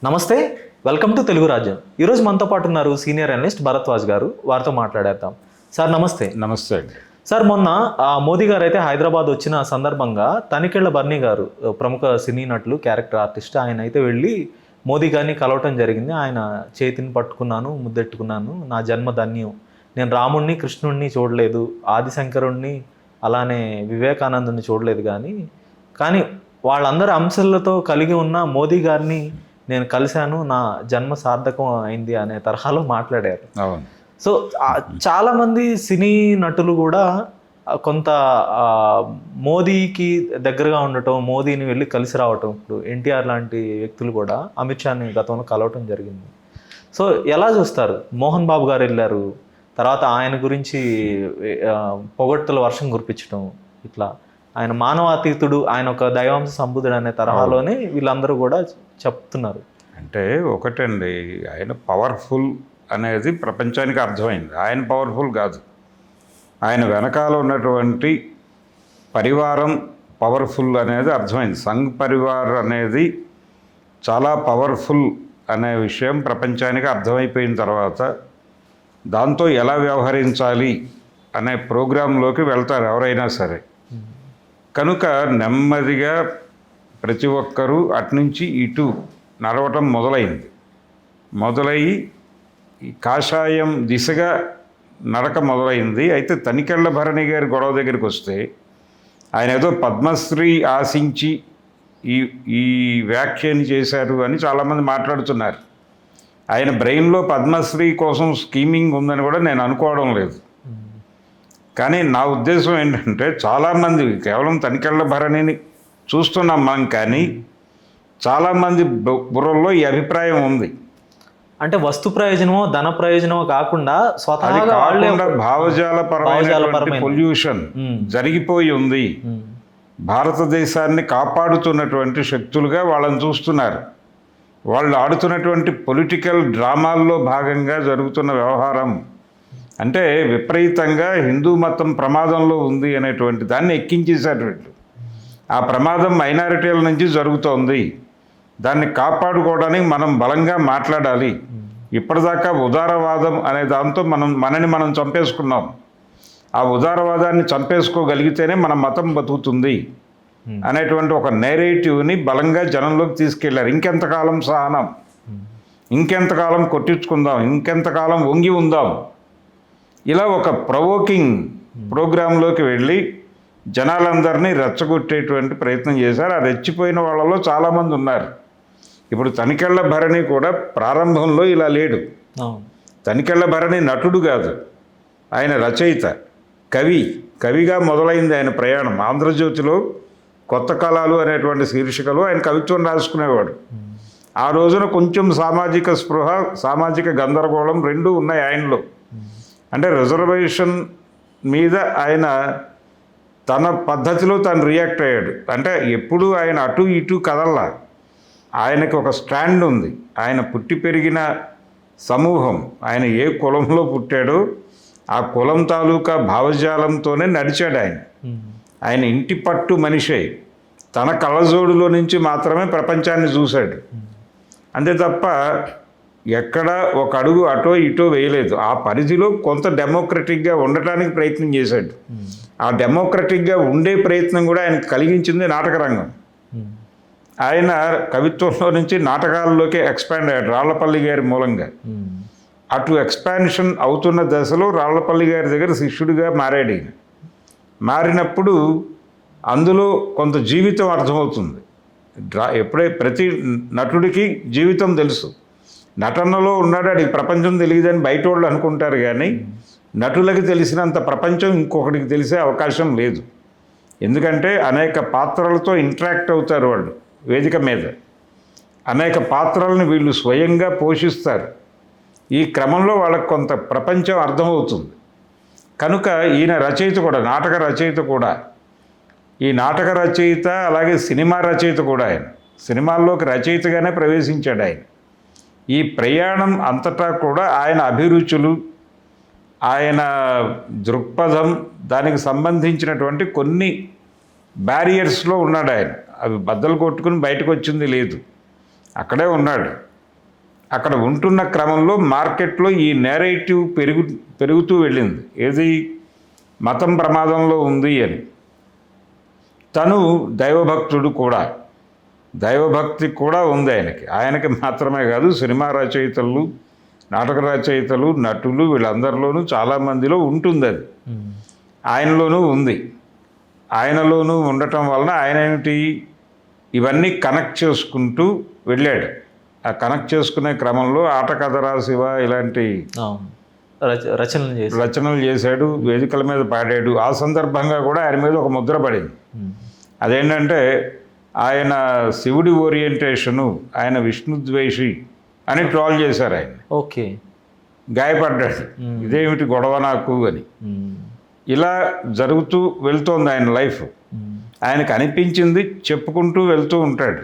నమస్తే, welcome to Telugu రాజ్యం. ఈరోజు మనతో పాటు ఉన్నారు సీనియర్ అనలిస్ట్ భరద్వాజ్ గారు. వారితో మాట్లాడేద్దాం. సార్ నమస్తే. నమస్తే అండి. సార్ మొన్న మోదీ గారు అయితే హైదరాబాద్ వచ్చిన సందర్భంగా తనికెళ్ల బర్నీ గారు, ప్రముఖ సినీ నటులు, క్యారెక్టర్ ఆర్టిస్ట్, ఆయన అయితే వెళ్ళి మోదీ గారిని కలవటం జరిగింది. ఆయన చేతిని పట్టుకున్నాను, ముద్దెట్టుకున్నాను, నా జన్మ ధన్యం, నేను రాముణ్ణి కృష్ణుణ్ణి చూడలేదు, ఆదిశంకరుణ్ణి అలానే వివేకానందుని చూడలేదు, కానీ వాళ్ళందరి అంశాలతో కలిగి ఉన్న మోదీ గారిని నేను కలిశాను, నా జన్మ సార్థకం అయింది అనే తరహాలో మాట్లాడారు. అవును. సో చాలామంది సినీ నటులు కూడా కొంత మోదీకి దగ్గరగా ఉండటం, మోదీని వెళ్ళి కలిసి రావటం, ఇప్పుడు ఎన్టీఆర్ లాంటి వ్యక్తులు కూడా అమిత్ షాని గతంలో కలవటం జరిగింది. సో ఎలా చూస్తారు? మోహన్ బాబు గారు వెళ్ళారు, తర్వాత ఆయన గురించి పొగడ్తల వర్షం కురిపించడం, ఇట్లా ఆయన మానవాతీతుడు, ఆయన ఒక దైవాంశ సంబుధుడు అనే తరహాలోనే వీళ్ళందరూ కూడా చెప్తున్నారు. అంటే ఒకటండి, ఆయన పవర్ఫుల్ అనేది ప్రపంచానికి అర్థమైంది. ఆయన పవర్ఫుల్ కాదు, ఆయన వెనకాల ఉన్నటువంటి పరివారం పవర్ఫుల్ అనేది అర్థమైంది. సంఘ్ పరివార్ అనేది చాలా పవర్ఫుల్ అనే విషయం ప్రపంచానికి అర్థమైపోయిన తర్వాత దాంతో ఎలా వ్యవహరించాలి అనే ప్రోగ్రాంలోకి వెళ్తారు ఎవరైనా సరే. కనుక నెమ్మదిగా ప్రతి ఒక్కరూ అటునుంచి ఇటు నడవటం మొదలయ్యి ఈ కాషాయం దిశగా నడక మొదలైంది. అయితే తనికెళ్ల భరణి గారి గొడవ దగ్గరికి వస్తే ఆయన ఏదో పద్మశ్రీ ఆశించి ఈ వ్యాఖ్యని చేశారు అని చాలామంది మాట్లాడుతున్నారు. ఆయన బ్రెయిన్లో పద్మశ్రీ కోసం స్కీమింగ్ ఉందని కూడా నేను అనుకోవడం లేదు. కానీ నా ఉద్దేశం ఏంటంటే, చాలామంది కేవలం తనికెళ్ల భరణిని చూస్తున్నాం మనం, కానీ చాలామంది బుర్రల్లో ఈ అభిప్రాయం ఉంది. అంటే వస్తు ప్రయోజనమో ధన ప్రయోజనమో కాకుండా భావజాలపరమైన పొల్యూషన్ జరిగిపోయి ఉంది. భారతదేశాన్ని కాపాడుతున్నటువంటి శక్తులుగా వాళ్ళని చూస్తున్నారు. వాళ్ళు ఆడుతున్నటువంటి పొలిటికల్ డ్రామాల్లో భాగంగా జరుగుతున్న వ్యవహారం అంటే విపరీతంగా హిందూ మతం ప్రమాదంలో ఉంది అనేటువంటి దాన్ని ఎక్కించేశారు. ఆ ప్రమాదం మైనారిటీల నుంచి జరుగుతోంది, దాన్ని కాపాడుకోవడానికి మనం బలంగా మాట్లాడాలి. ఇప్పటిదాకా ఉదారవాదం అనే దాంతో మనని మనం చంపేసుకున్నాం. ఆ ఉదారవాదాన్ని చంపేసుకోగలిగితేనే మన మతం బతుకుతుంది అనేటువంటి ఒక నేరేటివ్ని బలంగా జనంలోకి తీసుకెళ్లారు. ఇంకెంతకాలం సహనం, ఇంకెంతకాలం కొట్టించుకుందాం, ఇంకెంతకాలం వంగి ఉందాం, ఇలా ఒక ప్రొవోకింగ్ ప్రోగ్రాంలోకి వెళ్ళి జనాలందరినీ రెచ్చగొట్టేటువంటి ప్రయత్నం చేశారు. ఆ రెచ్చిపోయిన వాళ్ళలో చాలామంది ఉన్నారు. ఇప్పుడు తనికెళ్ల భరణి కూడా ప్రారంభంలో ఇలా లేడు. తనికెళ్ల భరణి నటుడు కాదు, ఆయన రచయిత, కవిగా మొదలైంది ఆయన ప్రయాణం. ఆంధ్రజ్యోతిలో కొత్త కళలు అనేటువంటి శీర్షికలు ఆయన కవిత్వం రాసుకునేవాడు. ఆ రోజున కొంచెం సామాజిక స్పృహ, సామాజిక గందరగోళం రెండూ ఉన్నాయి ఆయనలో. అంటే రిజర్వేషన్ మీద ఆయన తన పద్ధతిలో తను రియాక్ట్ అయ్యాడు. అంటే ఎప్పుడు ఆయన అటు ఇటు కదల్లా, ఆయనకి ఒక స్టాండ్ ఉంది. ఆయన పుట్టి పెరిగిన సమూహం, ఆయన ఏ కులంలో పుట్టాడో ఆ కులం తాలూకా భావజాలంతోనే నడిచాడు ఆయన ఇంటి పట్టు మనిషి తన కళ్ళజోడులో నుంచి మాత్రమే ప్రపంచాన్ని చూశాడు. అంతే తప్ప ఎక్కడా ఒక అడుగు అటో ఇటో వేయలేదు. ఆ పరిధిలో కొంత డెమోక్రటిక్గా ఉండటానికి ప్రయత్నం చేశాడు. ఆ డెమోక్రటిక్గా ఉండే ప్రయత్నం కూడా ఆయనకు కలిగించింది నాటక రంగం. ఆయన కవిత్వంలో నుంచి నాటకాల్లోకి ఎక్స్పాండ్ అయ్యాడు రాళ్లపల్లి గారి మూలంగా. అటు ఎక్స్పాన్షన్ అవుతున్న దశలో రాళ్లపల్లి గారి దగ్గర శిష్యుడిగా మారాడు ఈయన. మారినప్పుడు అందులో కొంత జీవితం అర్థమవుతుంది. ప్రతి నటుడికి జీవితం తెలుసు. నటనలో ఉన్నాడు, అడిగి ప్రపంచం తెలియదని బయట వాళ్ళు అనుకుంటారు, కానీ నటులకి తెలిసినంత ప్రపంచం ఇంకొకటికి తెలిసే అవకాశం లేదు. ఎందుకంటే అనేక పాత్రలతో ఇంటరాక్ట్ అవుతారు వాళ్ళు వేదిక మీద. అనేక పాత్రలను వీళ్ళు స్వయంగా పోషిస్తారు. ఈ క్రమంలో వాళ్ళకు కొంత ప్రపంచం అర్థమవుతుంది. కనుక ఈయన రచయిత కూడా, నాటక రచయిత కూడా. ఈ నాటక రచయిత అలాగే సినిమా రచయిత కూడా. ఆయన సినిమాల్లోకి రచయితగానే ప్రవేశించాడు. ఆయన ఈ ప్రయాణం అంతటా కూడా ఆయన అభిరుచులు, ఆయన దృక్పథం, దానికి సంబంధించినటువంటి కొన్ని బ్యారియర్స్లో ఉన్నాడు ఆయన. అవి బద్దలు కొట్టుకుని బయటకు వచ్చింది లేదు. అక్కడే ఉన్నాడు. అక్కడ ఉంటున్న క్రమంలో మార్కెట్లో ఈ నేరేటివ్ పెరుగుతూ వెళ్ళింది. ఏది మతం ప్రమాదంలో ఉంది అని. తను దైవభక్తుడు కూడా, దైవభక్తి కూడా ఉంది ఆయనకి మాత్రమే కాదు, సినిమా రచయితలు, నాటక రచయితలు, నటులు వీళ్ళందరిలోనూ చాలామందిలో ఉంటుంది. అది ఆయనలోనూ ఉంది. ఆయనలోనూ ఉండటం వలన ఆయన ఏమిటి ఇవన్నీ కనెక్ట్ చేసుకుంటూ వెళ్ళాడు. ఆ కనెక్ట్ చేసుకునే క్రమంలో ఆట కథరా శివ ఇలాంటి రచనలు చేశాడు, వేదికల మీద పాడాడు. ఆ సందర్భంగా కూడా ఆయన మీద ఒక ముద్ర పడింది. అదేంటంటే ఆయన శివుడి ఓరియంటేషను, ఆయన విష్ణుద్వేషి అని ట్రోల్ చేశారు ఆయన. ఓకే, గాయపడ్డాడు, ఇదేమిటి గొడవ నాకు అని. ఇలా జరుగుతూ వెళ్తోంది ఆయన లైఫ్. ఆయనకు అనిపించింది చెప్పుకుంటూ వెళ్తూ ఉంటాడు.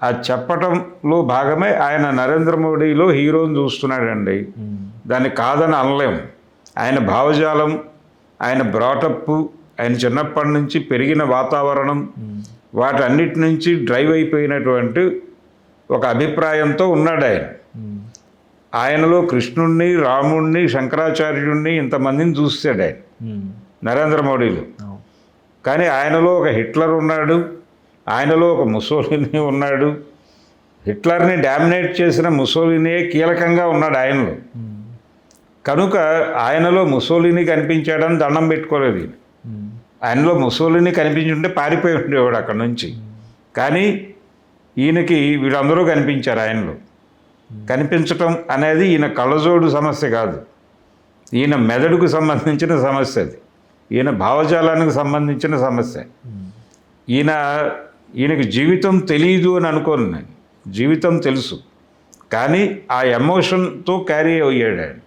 ఆ చెప్పటంలో భాగమే ఆయన నరేంద్ర మోడీలో హీరోని చూస్తున్నాడండి. దాన్ని కాదని అనలేము. ఆయన భావజాలం, ఆయన బ్రాటప్, ఆయన చిన్నప్పటి నుంచి పెరిగిన వాతావరణం, వాటన్నిటి నుంచి డ్రైవ్ అయిపోయినటువంటి ఒక అభిప్రాయంతో ఉన్నాడు ఆయన. ఆయనలో కృష్ణుణ్ణి, రాముణ్ణి, శంకరాచార్యుణ్ణి ఇంతమందిని చూస్తాడు ఆయన నరేంద్ర మోడీలో. కానీ ఆయనలో ఒక హిట్లర్ ఉన్నాడు, ఆయనలో ఒక ముసోలిని ఉన్నాడు. హిట్లర్ని డామినేట్ చేసిన ముసోలినియే కీలకంగా ఉన్నాడు ఆయనలో. కనుక ఆయనలో ముసోలిని కనిపించాడని దండం పెట్టుకోలేదు. ఆయనలో ముసోలిని కనిపించుంటే పారిపోయి ఉండేవాడు అక్కడ నుంచి. కానీ ఈయనకి వీళ్ళందరూ కనిపించారు ఆయనలో. కనిపించటం అనేది ఈయన కళ్ళజోడు సమస్య కాదు, ఈయన మెదడుకు సంబంధించిన సమస్య. అది ఈయన భావజాలానికి సంబంధించిన సమస్య. ఈయనకి జీవితం తెలియదు అని అనుకోను నేను. జీవితం తెలుసు, కానీ ఆ ఎమోషన్తో క్యారీ అయ్యాడు ఆయన.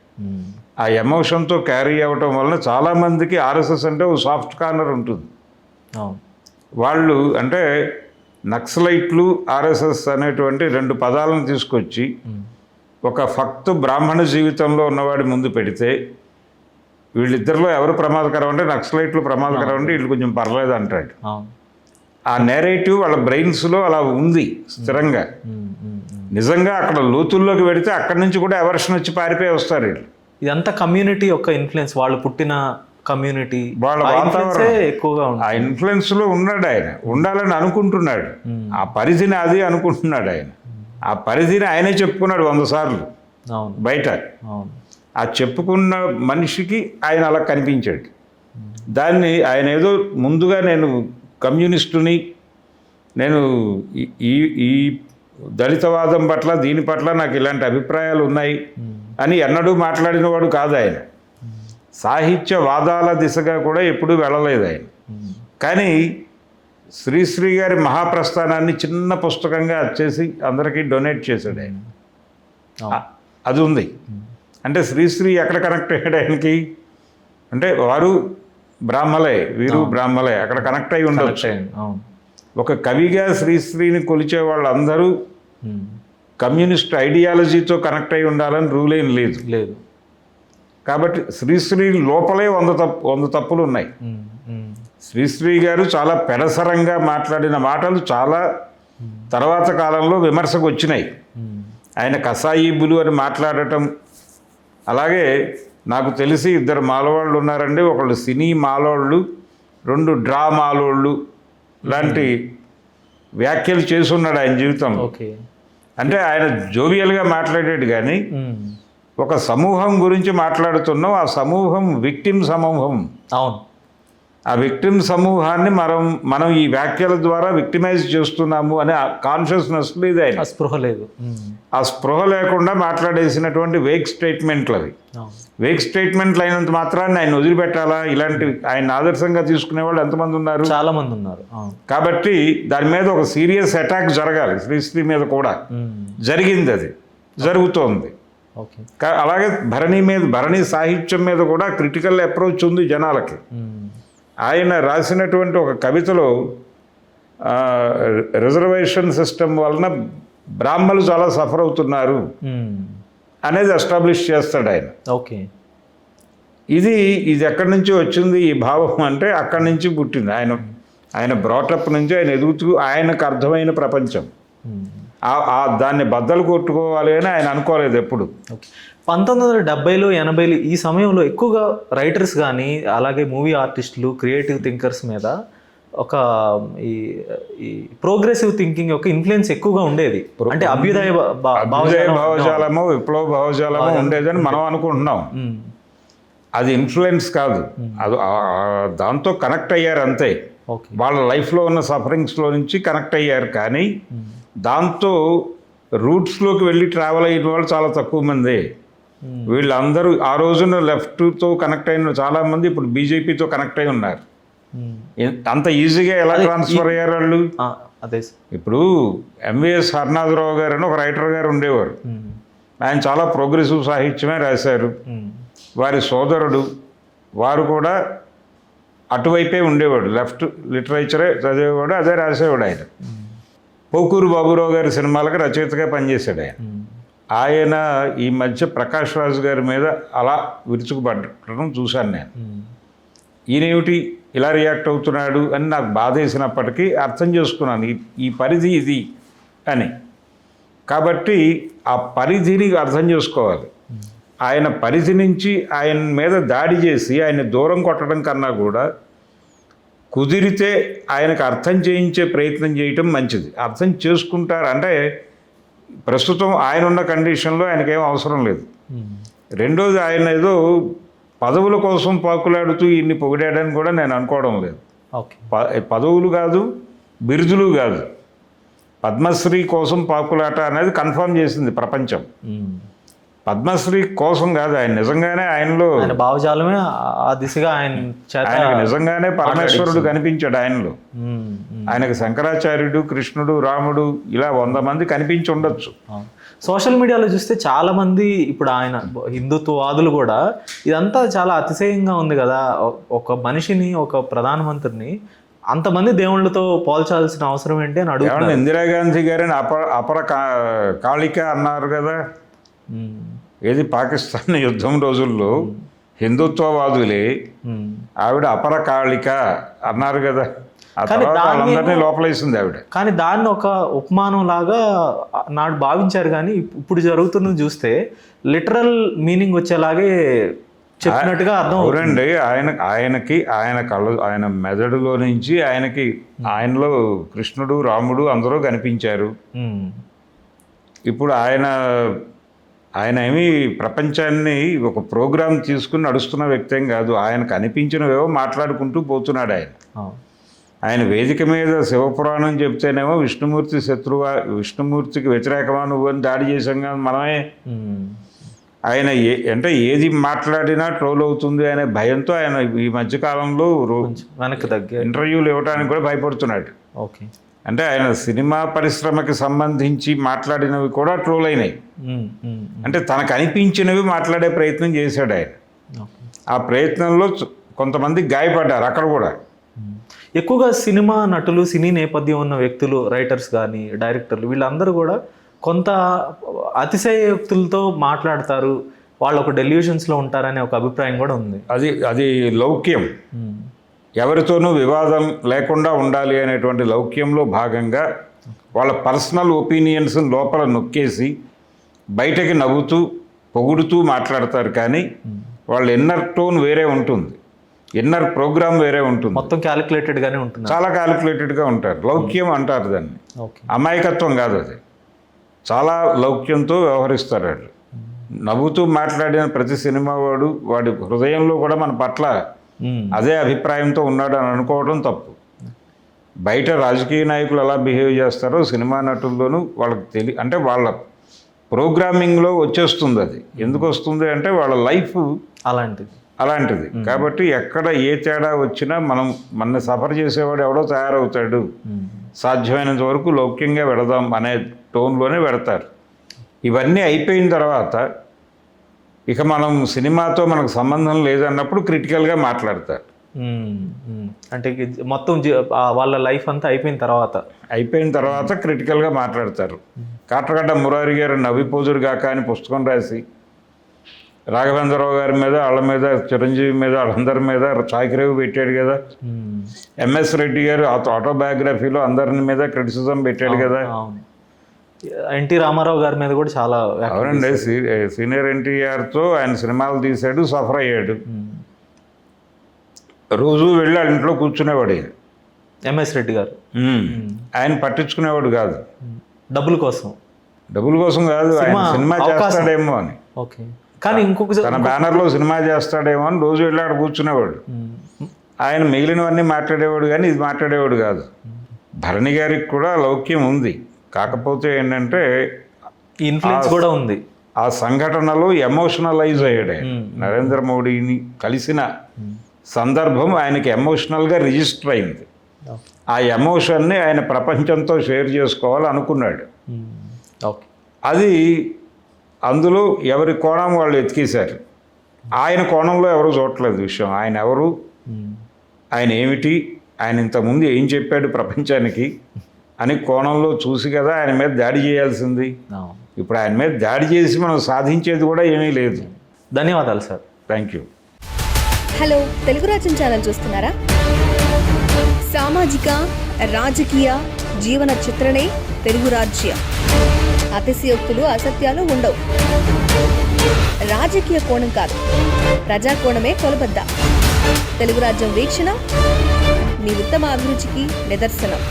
ఆ ఎమోషన్తో క్యారీ అవ్వటం వలన చాలామందికి ఆర్ఎస్ఎస్ అంటే ఒక సాఫ్ట్ కార్నర్ ఉంటుంది. వాళ్ళు అంటే నక్సలైట్లు, ఆర్ఎస్ఎస్ అనేటువంటి రెండు పదాలను తీసుకొచ్చి ఒక ఫక్తు బ్రాహ్మణ జీవితంలో ఉన్నవాడి ముందు పెడితే, వీళ్ళిద్దరిలో ఎవరు ప్రమాదకరం అంటే నక్సలైట్లు ప్రమాదకరం అంటే వీళ్ళు కొంచెం పర్లేదు అంటాడు. ఆ నేరేటివ్ వాళ్ళ బ్రెయిన్స్లో అలా ఉంది స్థిరంగా. నిజంగా అక్కడ లోతుల్లోకి పెడితే అక్కడి నుంచి కూడా ఎవర్షన్ వచ్చి పారిపోయి వస్తారు వీళ్ళు. ఇదంతా కమ్యూనిటీ యొక్క ఇన్ఫ్లుయెన్స్, వాళ్ళు పుట్టిన కమ్యూనిటీ, వాళ్ళ వాతావరణం ఎక్కువగా ఆ ఇన్ఫ్లుయెన్స్లో ఉన్నాడు ఆయన. ఉండాలని అనుకుంటున్నాడు, ఆ పరిధిని అది అనుకుంటున్నాడు ఆయన. ఆ పరిధిని ఆయనే చెప్పుకున్నాడు 100 సార్లు బయట. ఆ చెప్పుకున్న మనిషికి ఆయన అలా కనిపించాడు. దాన్ని ఆయన ఏదో ముందుగా నేను కమ్యూనిస్టుని, నేను ఈ దళితవాదం పట్ల దీని పట్ల నాకు ఇలాంటి అభిప్రాయాలు ఉన్నాయి అని ఎన్నడూ మాట్లాడినవాడు కాదు ఆయన. సాహిత్య వాదాల దిశగా కూడా ఎప్పుడూ వెళ్ళలేదు ఆయన. కానీ శ్రీశ్రీ గారి మహాప్రస్థానాన్ని చిన్న పుస్తకంగా వచ్చేసి అందరికీ డొనేట్ చేశాడు ఆయన. అది ఉంది. అంటే శ్రీశ్రీ ఎక్కడ కనెక్ట్ అయ్యాడు ఆయనకి అంటే వారు బ్రాహ్మలే, వీరు బ్రాహ్మలే, అక్కడ కనెక్ట్ అయి ఉండొచ్చు. ఒక కవిగా శ్రీశ్రీని కొలిచే వాళ్ళందరూ కమ్యూనిస్ట్ ఐడియాలజీతో కనెక్ట్ అయి ఉండాలని రూల్ ఏం లేదు. కాబట్టి శ్రీశ్రీ లోపలే 100 తప్పులు ఉన్నాయి. శ్రీశ్రీ గారు చాలా పెడసరంగా మాట్లాడిన మాటలు చాలా తర్వాత కాలంలో విమర్శకు వచ్చినాయి. ఆయన కసాయిబులు అని మాట్లాడటం. అలాగే నాకు తెలిసి 2 మాలవాళ్ళు ఉన్నారండి. ఒకళ్ళు సినీ మాలోళ్ళు, 2 డ్రా మాలోళ్ళు లాంటి వ్యాఖ్యలు చేసున్నాడు ఆయన జీవితంలో. అంటే ఆయన జోవియల్గా మాట్లాడాడు, కానీ ఒక సమూహం గురించి మాట్లాడుతున్నాం. ఆ సమూహం విక్టిమ్ సమూహం. అవును, ఆ విక్టిమ్ సమూహాన్ని మనం ఈ వ్యాఖ్యల ద్వారా విక్టిమైజ్ చేస్తున్నాము అనే కాన్షియస్నెస్ లేదు ఆయన. స్పృహ లేదు. ఆ స్పృహ లేకుండా మాట్లాడేసినటువంటి వేగ్ స్టేట్మెంట్లు అవి. వేగ్ స్టేట్మెంట్లు అయినంత మాత్రాన్ని ఆయన వదిలిపెట్టాలా? ఇలాంటి ఆయన ఆదర్శంగా తీసుకునే వాళ్ళు ఎంతమంది ఉన్నారు? చాలా మంది ఉన్నారు. కాబట్టి దాని మీద ఒక సీరియస్ అటాక్ జరగాలి. శ్రీశ్రీ మీద కూడా జరిగింది, అది జరుగుతోంది. అలాగే భరణి సాహిత్యం మీద కూడా క్రిటికల్ అప్రోచ్ ఉంది జనాలకి. ఆయన రాసినటువంటి ఒక కవితలో రిజర్వేషన్ సిస్టమ్ వలన బ్రాహ్మణులు చాలా సఫర్ అవుతున్నారు అనేది ఎస్టాబ్లిష్ చేస్తాడు ఆయన. ఇది ఎక్కడి నుంచి వచ్చింది ఈ భావం అంటే అక్కడి నుంచి పుట్టింది. ఆయన బ్రాటప్ నుంచి ఆయన ఎదుగుతూ ఆయనకు అర్థమైన ప్రపంచం. దాన్ని బద్దలు కొట్టుకోవాలి అని ఆయన అనుకోలేదు ఎప్పుడు. ఓకే. 1970లు 80లు ఈ సమయంలో ఎక్కువగా రైటర్స్ కానీ అలాగే మూవీ ఆర్టిస్టులు క్రియేటివ్ థింకర్స్ మీద ఒక ఈ ఈ ప్రోగ్రెసివ్ థింకింగ్ యొక్క ఇన్ఫ్లుయెన్స్ ఎక్కువగా ఉండేది. అంటే అభ్యుదయ భావజాలము విప్లవ భావజాలము ఉండేదని మనం అనుకుంటున్నాం. అది ఇన్ఫ్లుయెన్స్ కాదు, అది దాంతో కనెక్ట్ అయ్యారు అంతే. వాళ్ళ లైఫ్లో ఉన్న సఫరింగ్స్లో నుంచి కనెక్ట్ అయ్యారు, కానీ దాంతో రూట్స్లోకి వెళ్ళి ట్రావెల్ అయిన వాళ్ళు చాలా తక్కువ మంది. వీళ్ళందరూ ఆ రోజున లెఫ్ట్తో కనెక్ట్ అయిన చాలామంది ఇప్పుడు బీజేపీతో కనెక్ట్ అయి ఉన్నారు. అంత ఈజీగా ఎలా ట్రాన్స్ఫర్ అయ్యారు వాళ్ళు? అదే ఇప్పుడు ఎంవిఎస్ హర్నాథరావు గారు అని ఒక రైటర్ గారు ఉండేవారు. ఆయన చాలా ప్రోగ్రెసివ్ సాహిత్యమే రాశారు. వారి సోదరుడు వారు కూడా అటువైపే ఉండేవాడు, లెఫ్ట్ లిటరేచరే చదివేవాడు, అదే రాసేవాడు. ఆయన పోకూరు బాబురావు గారి సినిమాలకు రచయితగా పనిచేశాడు. ఆయన ఈ మధ్య ప్రకాష్ రాజు గారి మీద అలా విరుచుకుపడటం చూశాను నేను. ఈయనేమిటి ఇలా రియాక్ట్ అవుతున్నాడు అని నాకు బాధ వేసినప్పటికీ అర్థం చేసుకున్నాను ఈ పరిధి ఇది అని. కాబట్టి ఆ పరిధిని అర్థం చేసుకోవాలి. ఆయన పరిధి నుంచి ఆయన మీద దాడి చేసి ఆయన దూరం కొట్టడం కన్నా కూడా కుదిరితే ఆయనకు అర్థం చేయించే ప్రయత్నం చేయటం మంచిది. అర్థం చేసుకుంటారు అంటే ప్రస్తుతం ఆయన ఉన్న కండిషన్లో ఆయనకేం అవసరం లేదు. రెండోది, ఆయన ఏదో పదవుల కోసం పాకులాడుతూ ఇన్ని పొగిడాడని కూడా నేను అనుకోవడం లేదు. పదవులు కాదు, బిరుదులు కాదు, పద్మశ్రీ కోసం పాకులాట అనేది కన్ఫర్మ్ చేసింది ప్రపంచం. పద్మశ్రీ కోసం కాదు, ఆయన నిజంగానే ఆయనలో భావజాలమే ఆ దిశగా ఆయనకు నిజంగానే పరమేశ్వరుడు కనిపించాడు ఆయనలో. ఆయనకు శంకరాచార్యుడు, కృష్ణుడు, రాముడు ఇలా 100 మంది కనిపించి ఉండొచ్చు. సోషల్ మీడియాలో చూస్తే చాలా మంది ఇప్పుడు ఆయన హిందుత్వవాదులు కూడా ఇదంతా చాలా అతిశయంగా ఉంది కదా, ఒక మనిషిని ఒక ప్రధానమంత్రిని అంతమంది దేవుళ్ళతో పోల్చాల్సిన అవసరం ఏంటి అని అడుగుతున్నారు. ఇందిరాగాంధీ గారిని అపర కాళిక అన్నారు కదా. ఏది పాకిస్తాన్ యుద్ధం రోజుల్లో హిందుత్వవాదులే ఆవిడ అపరకాళిక అన్నారు కదా. వాళ్ళందరినీ లోపలేసింది ఆవిడ. కానీ దాన్ని ఒక ఉపమానం లాగా నాడు భావించారు, కానీ ఇప్పుడు జరుగుతున్నది చూస్తే లిటరల్ మీనింగ్ వచ్చేలాగే చెప్పినట్టుగా అర్థం అవునండి. ఆయన మెదడులో నుంచి ఆయనలో కృష్ణుడు, రాముడు అందరూ కనిపించారు. ఇప్పుడు ఆయన ఏమీ ప్రపంచాన్ని ఒక ప్రోగ్రాం తీసుకుని నడుస్తున్న వ్యక్తి ఏం కాదు. ఆయనకు అనిపించినవేవో మాట్లాడుకుంటూ పోతున్నాడు. ఆయన వేదిక మీద శివపురాణం చెప్తేనేమో విష్ణుమూర్తికి వ్యతిరేకమా నువ్వు అని దాడి చేశాం కానీ మనమే. ఆయన అంటే ఏది మాట్లాడినా ట్రోల్ అవుతుంది అనే భయంతో ఆయన ఈ మధ్యకాలంలో ఇంటర్వ్యూలు ఇవ్వడానికి కూడా భయపడుతున్నాడు. అంటే ఆయన సినిమా పరిశ్రమకి సంబంధించి మాట్లాడినవి కూడా ట్రోల్ అయినాయి. అంటే తనకు అనిపించినవి మాట్లాడే ప్రయత్నం చేశాడు ఆయన. ఆ ప్రయత్నంలో కొంతమంది గాయపడ్డారు అక్కడ కూడా. ఎక్కువగా సినిమా నటులు, సినీ నేపథ్యం ఉన్న వ్యక్తులు, రైటర్స్ కానీ డైరెక్టర్లు వీళ్ళందరూ కూడా కొంత అతిశయోక్తులతో మాట్లాడతారు, వాళ్ళు ఒక డెల్యూషన్స్లో ఉంటారనే ఒక అభిప్రాయం కూడా ఉంది. అది లౌక్యం. ఎవరితోనూ వివాదం లేకుండా ఉండాలి అనేటువంటి లౌక్యంలో భాగంగా వాళ్ళ పర్సనల్ ఒపీనియన్స్ లోపల నొక్కేసి బయటకి నవ్వుతూ పొగుడుతూ మాట్లాడతారు. కానీ వాళ్ళ ఇన్నర్ టోన్ వేరే ఉంటుంది, ఇన్నర్ ప్రోగ్రామ్ వేరే ఉంటుంది. మొత్తం క్యాలిక్యులేటెడ్గానే ఉంటుంది, చాలా క్యాలిక్యులేటెడ్గా ఉంటారు. లౌక్యం అంటారు దాన్ని. అమాయకత్వం కాదు, అది చాలా లౌక్యంతో వ్యవహరిస్తారు వాళ్ళు. నవ్వుతూ మాట్లాడిన ప్రతి సినిమా వాడి హృదయంలో కూడా మన పట్ల అదే అభిప్రాయంతో ఉన్నాడు అని అనుకోవడం తప్పు. బయట రాజకీయ నాయకులు ఎలా బిహేవ్ చేస్తారో సినిమా నటుల్లోనూ వాళ్ళకి అంటే వాళ్ళ ప్రోగ్రామింగ్లో వచ్చేస్తుంది. అది ఎందుకు వస్తుంది అంటే వాళ్ళ లైఫ్ అలాంటిది. కాబట్టి ఎక్కడ ఏ తేడా వచ్చినా మన సఫర్ చేసేవాడు ఎవడో తయారవుతాడు, సాధ్యమైనంత వరకు లౌక్యంగా వెడదాం అనే టోన్లోనే పెడతారు. ఇవన్నీ అయిపోయిన తర్వాత ఇక మనం సినిమాతో మనకు సంబంధం లేదన్నప్పుడు క్రిటికల్గా మాట్లాడతారు. అంటే మొత్తం వాళ్ళ లైఫ్ అంతా అయిపోయిన తర్వాత క్రిటికల్గా మాట్లాడతారు. కాట్రగడ్డ మురారి గారు నవ్విపోజురు గాక అని పుస్తకం రాసి రాఘవేంద్రరావు గారి మీద, వాళ్ళ మీద, చిరంజీవి మీద, వాళ్ళందరి మీద చాకిరేవు పెట్టాడు కదా. ఎంఎస్ రెడ్డి గారు ఆటోబయోగ్రఫీలో అందరి మీద క్రిటిసిజం పెట్టాడు కదా. ఎన్టీ రామారావు గారి మీద కూడా చాలా వ్యాఖ్యలు అవునండి, సీనియర్ ఎన్టీఆర్తో ఆయన సినిమాలు తీశాడు, సఫర్ అయ్యాడు. రోజు వెళ్ళి వాళ్ళ ఇంట్లో కూర్చునేవాడు ఆయన. ఎంఎస్ రెడ్డి గారు ఆయన పట్టించుకునేవాడు కాదు. డబ్బుల కోసం కాదు, ఆయన సినిమా అవకాశం. చేస్తాడేమో అని, ఓకే. కానీ ఇంకొక తన బ్యానర్లో సినిమా చేస్తాడేమో అని రోజు వెళ్ళి అక్కడ కూర్చునేవాడు. ఆయన మిగిలినవన్నీ మాట్లాడేవాడు కానీ ఇది మాట్లాడేవాడు కాదు. భరణి గారికి కూడా లౌక్యం ఉంది, కాకపోతే ఏంటంటే ఇన్ఫ్లుయెన్స్ కూడా ఉంది. ఆ సంఘటనలో ఎమోషనలైజ్ అయ్యాడు ఆయన. నరేంద్ర మోడీని కలిసిన సందర్భం ఆయనకి ఎమోషనల్గా రిజిస్టర్ అయింది. ఆ ఎమోషన్ని ఆయన ప్రపంచంతో షేర్ చేసుకోవాలనుకున్నాడు. ఓకే. అది అందులో ఎవరి కోణం వాళ్ళు ఎతికేశారు. ఆయన కోణంలో ఎవరు చూడట్లేదు విషయం. ఆయన ఎవరు, ఆయన ఏమిటి, ఆయన ఇంతకుముందు ఏం చెప్పాడు ప్రపంచానికి అని కోణంలో చూసి కదా ఆయన మీద దాడి చేయాల్సింది. ఇప్పుడు ఆయన మీద దాడి చేసి మనం సాధించేది కూడా ఏమీ లేదు. ధన్యవాదాలు sir. Thank you. Hello, Telugu రాజ్యం ఛానల్ చూస్తున్నారా? సామాజిక, రాజకీయ, జీవన చిత్రణే తెలుగు రాజ్యం. అతిశయోక్తులు, అసత్యాలు ఉండవు. రాజకీయ కోణం కాదు, ప్రజా కోణమే కొలబద్ద. తెలుగు రాజ్యం వీక్షణ మీ ఉత్తమ అభిరుచికి నిదర్శనం.